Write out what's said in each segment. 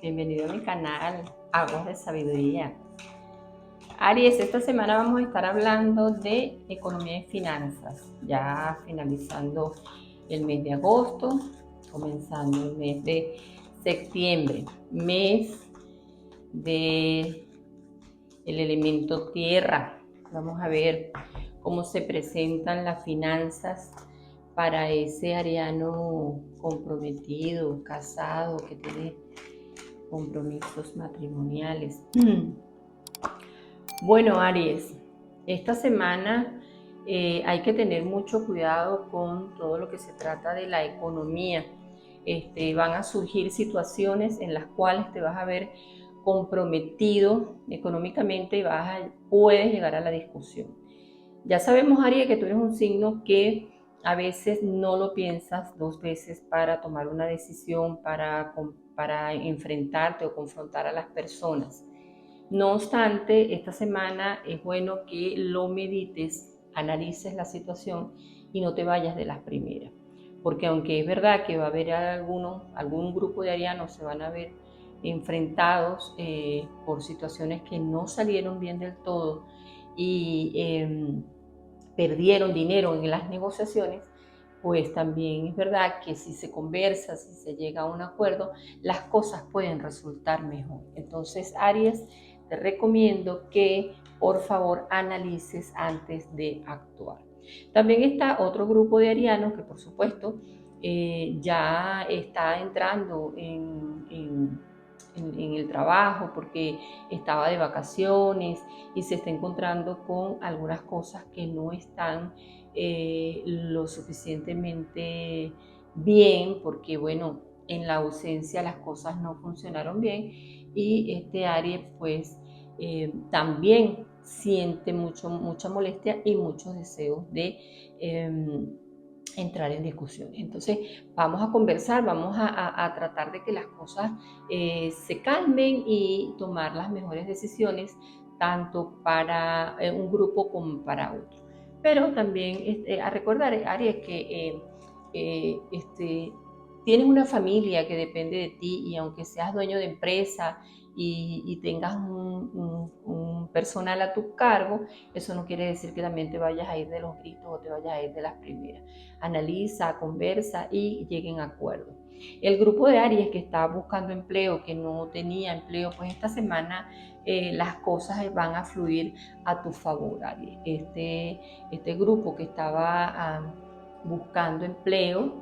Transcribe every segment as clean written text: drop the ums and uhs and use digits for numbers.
Bienvenido a mi canal Aguas de Sabiduría. Aries, esta semana vamos a estar hablando de economía y finanzas, ya finalizando el mes de agosto, comenzando el mes de septiembre, mes de el elemento tierra. Vamos a ver cómo se presentan las finanzas para ese ariano comprometido, casado, que tiene compromisos matrimoniales. Bueno, Aries, esta semana hay que tener mucho cuidado con todo lo que se trata de la economía. Van a surgir situaciones en las cuales te vas a ver comprometido económicamente y puedes llegar a la discusión. Ya sabemos, Aries, que tú eres un signo que a veces no lo piensas dos veces para tomar una decisión, para enfrentarte o confrontar a las personas. No obstante, esta semana es bueno que lo medites, analices la situación y no te vayas de las primeras. Porque aunque es verdad que va a haber algún grupo de arianos se van a ver enfrentados por situaciones que no salieron bien del todo y perdieron dinero en las negociaciones, pues también es verdad que si se conversa, si se llega a un acuerdo, las cosas pueden resultar mejor. Entonces, Aries, te recomiendo que por favor analices antes de actuar. También está otro grupo de arianos que por supuesto ya está entrando en el trabajo porque estaba de vacaciones y se está encontrando con algunas cosas que no están lo suficientemente bien, porque bueno, en la ausencia las cosas no funcionaron bien y este Aries pues también siente mucha molestia y muchos deseos de entrar en discusiones. Entonces vamos a conversar, vamos a tratar de que las cosas se calmen y tomar las mejores decisiones tanto para un grupo como para otro. Pero también a recordar, Aries, que tienes una familia que depende de ti y aunque seas dueño de empresa y tengas un personal a tu cargo, eso no quiere decir que también te vayas a ir de los gritos o te vayas a ir de las primeras. Analiza, conversa y lleguen a acuerdos. El grupo de Aries que está buscando empleo, que no tenía empleo, pues esta semana las cosas van a fluir a tu favor, Aries. Este grupo que estaba buscando empleo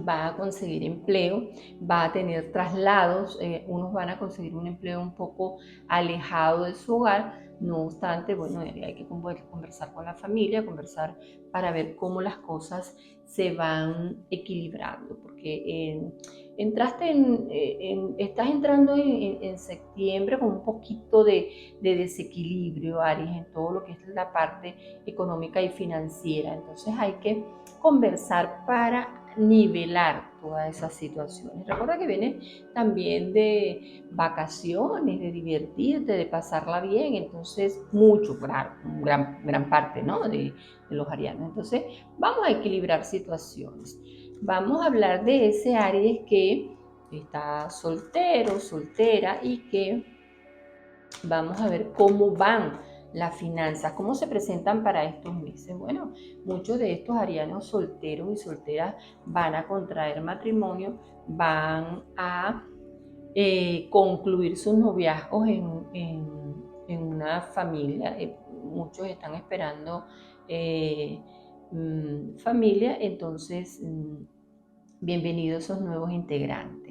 va a conseguir empleo, va a tener traslados, unos van a conseguir un empleo un poco alejado de su hogar. No obstante, bueno, hay que conversar con la familia, conversar para ver cómo las cosas se van equilibrando, porque estás entrando en septiembre con un poquito de desequilibrio, Aries, en todo lo que es la parte económica y financiera. Entonces hay que conversar para nivelar todas esas situaciones. Recuerda que viene también de vacaciones, de divertirte, de pasarla bien, entonces mucho, claro, gran parte, ¿no? de los arianos. Entonces vamos a equilibrar situaciones. Vamos a hablar de ese Aries que está soltero, soltera y que vamos a ver cómo van las finanzas, cómo se presentan para estos meses. Bueno, muchos de estos arianos solteros y solteras van a contraer matrimonio, van a concluir sus noviazgos en una familia. Muchos están esperando familia, entonces bienvenidos esos nuevos integrantes.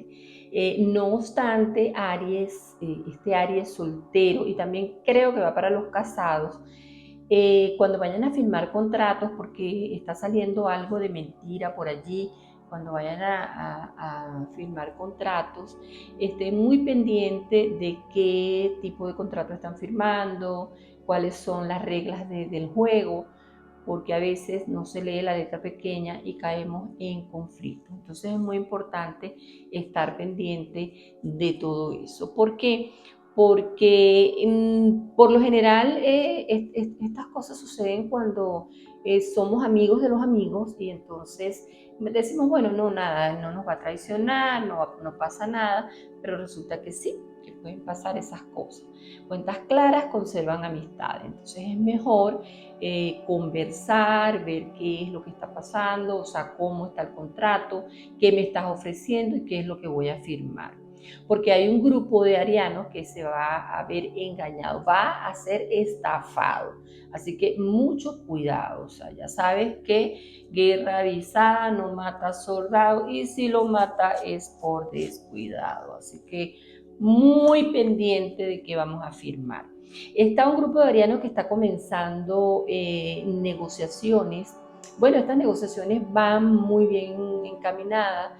No obstante, Aries, este Aries soltero, y también creo que va para los casados, cuando vayan a firmar contratos, porque está saliendo algo de mentira por allí, cuando vayan a firmar contratos, estén muy pendiente de qué tipo de contrato están firmando, cuáles son las reglas del juego, porque a veces no se lee la letra pequeña y caemos en conflicto. Entonces es muy importante estar pendiente de todo eso. ¿Por qué? Porque por lo general estas cosas suceden cuando somos amigos de los amigos y entonces decimos, bueno, no, nada, no nos va a traicionar, no pasa nada, pero resulta que sí, que pueden pasar esas cosas. Cuentas claras conservan amistad, entonces es mejor conversar, ver qué es lo que está pasando, o sea, cómo está el contrato, qué me estás ofreciendo y qué es lo que voy a firmar. Porque hay un grupo de arianos que se va a ver engañado, va a ser estafado. Así que mucho cuidado, o sea, ya sabes que guerra avisada no mata soldado y si lo mata es por descuidado. Así que muy pendiente de qué vamos a firmar. Está un grupo de arianos que está comenzando negociaciones. Bueno, estas negociaciones van muy bien encaminadas,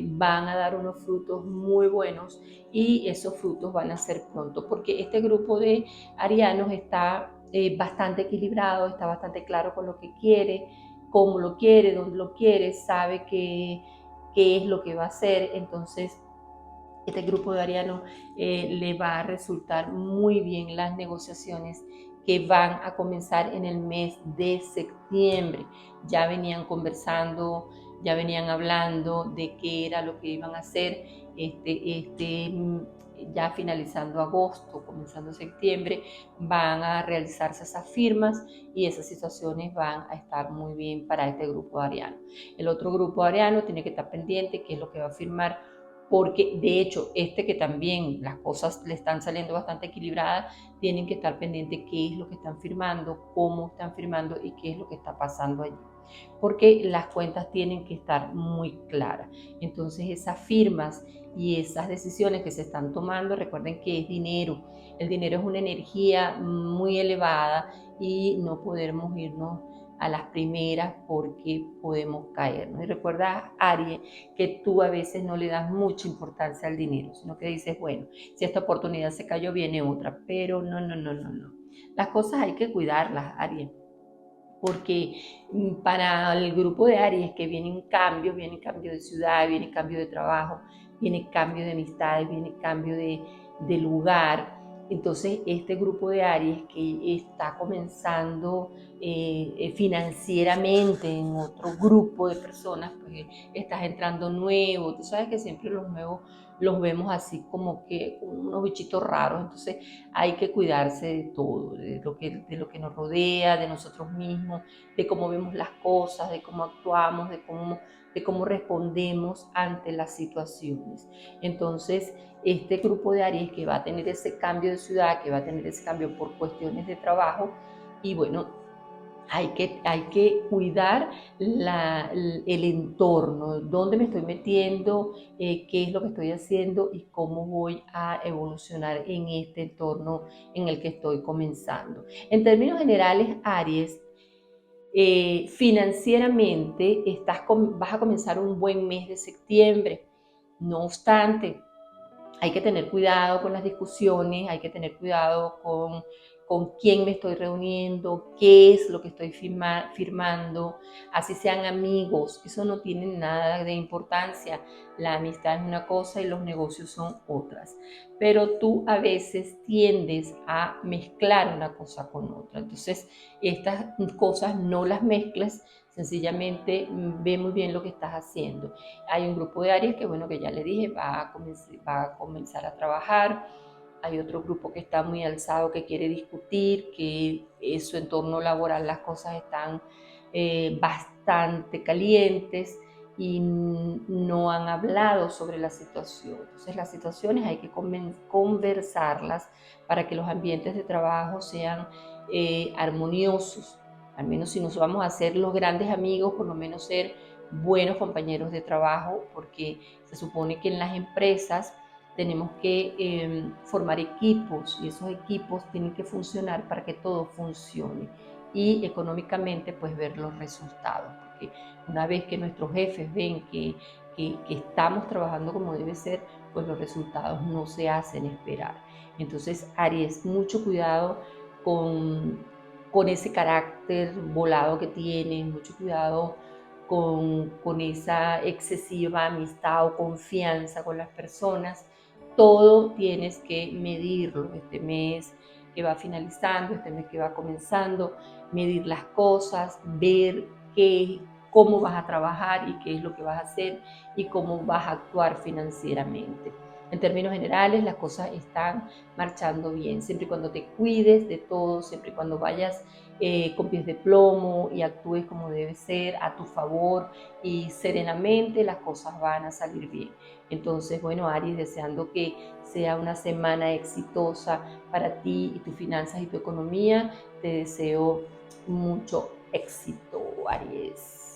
van a dar unos frutos muy buenos y esos frutos van a ser pronto, porque este grupo de arianos está bastante equilibrado, está bastante claro con lo que quiere, cómo lo quiere, dónde lo quiere, sabe qué es lo que va a hacer. Entonces este grupo de arianos le va a resultar muy bien las negociaciones que van a comenzar en el mes de septiembre. Ya venían conversando, ya venían hablando de qué era lo que iban a hacer ya finalizando agosto, comenzando septiembre, van a realizarse esas firmas y esas situaciones van a estar muy bien para este grupo de ariano. El otro grupo de ariano tiene que estar pendiente qué es lo que va a firmar, porque de hecho que también las cosas le están saliendo bastante equilibradas, tienen que estar pendientes qué es lo que están firmando, cómo están firmando y qué es lo que está pasando allí, porque las cuentas tienen que estar muy claras. Entonces esas firmas y esas decisiones que se están tomando, recuerden que es dinero. El dinero es una energía muy elevada y no podemos irnos a las primeras porque podemos caernos. Y recuerda, Aries, que tú a veces no le das mucha importancia al dinero, sino que dices, bueno, si esta oportunidad se cayó, viene otra, pero no, no, no, no, no. Las cosas hay que cuidarlas, Aries, porque para el grupo de Aries que viene cambio de ciudad, viene cambio de trabajo, viene cambio de amistades, viene cambio de lugar. Entonces este grupo de Aries que está comenzando financieramente en otro grupo de personas, pues estás entrando nuevo. Tú sabes que siempre los nuevos los vemos así como que unos bichitos raros, entonces hay que cuidarse de todo, de lo que nos rodea, de nosotros mismos, de cómo vemos las cosas, de cómo actuamos, de cómo respondemos ante las situaciones. Entonces, este grupo de Aries que va a tener ese cambio de ciudad, que va a tener ese cambio por cuestiones de trabajo, y bueno, hay que cuidar el entorno, dónde me estoy metiendo, qué es lo que estoy haciendo y cómo voy a evolucionar en este entorno en el que estoy comenzando. En términos generales, Aries, financieramente vas a comenzar un buen mes de septiembre. No obstante, hay que tener cuidado con las discusiones, hay que tener cuidado con quién me estoy reuniendo, qué es lo que estoy firmando, así sean amigos, eso no tiene nada de importancia. La amistad es una cosa y los negocios son otras, pero tú a veces tiendes a mezclar una cosa con otra, entonces estas cosas no las mezclas, sencillamente ve muy bien lo que estás haciendo. Hay un grupo de Aries que, bueno, que ya le dije, va a comenzar a trabajar. Hay otro grupo que está muy alzado, que quiere discutir, que en su entorno laboral las cosas están bastante calientes y no han hablado sobre la situación. Entonces las situaciones hay que conversarlas para que los ambientes de trabajo sean armoniosos. Al menos si nos vamos a hacer los grandes amigos, por lo menos ser buenos compañeros de trabajo, porque se supone que en las empresas tenemos que formar equipos y esos equipos tienen que funcionar para que todo funcione y económicamente pues ver los resultados, porque una vez que nuestros jefes ven que estamos trabajando como debe ser, pues los resultados no se hacen esperar. Entonces, Aries, mucho cuidado con ese carácter volado que tienes, mucho cuidado con esa excesiva amistad o confianza con las personas. Todo tienes que medirlo, este mes que va finalizando, este mes que va comenzando, medir las cosas, ver cómo vas a trabajar y qué es lo que vas a hacer y cómo vas a actuar financieramente. En términos generales, las cosas están marchando bien, siempre y cuando te cuides de todo, siempre y cuando vayas con pies de plomo y actúes como debe ser, a tu favor y serenamente, las cosas van a salir bien. Entonces, bueno, Aries, deseando que sea una semana exitosa para ti y tus finanzas y tu economía, te deseo mucho éxito, Aries.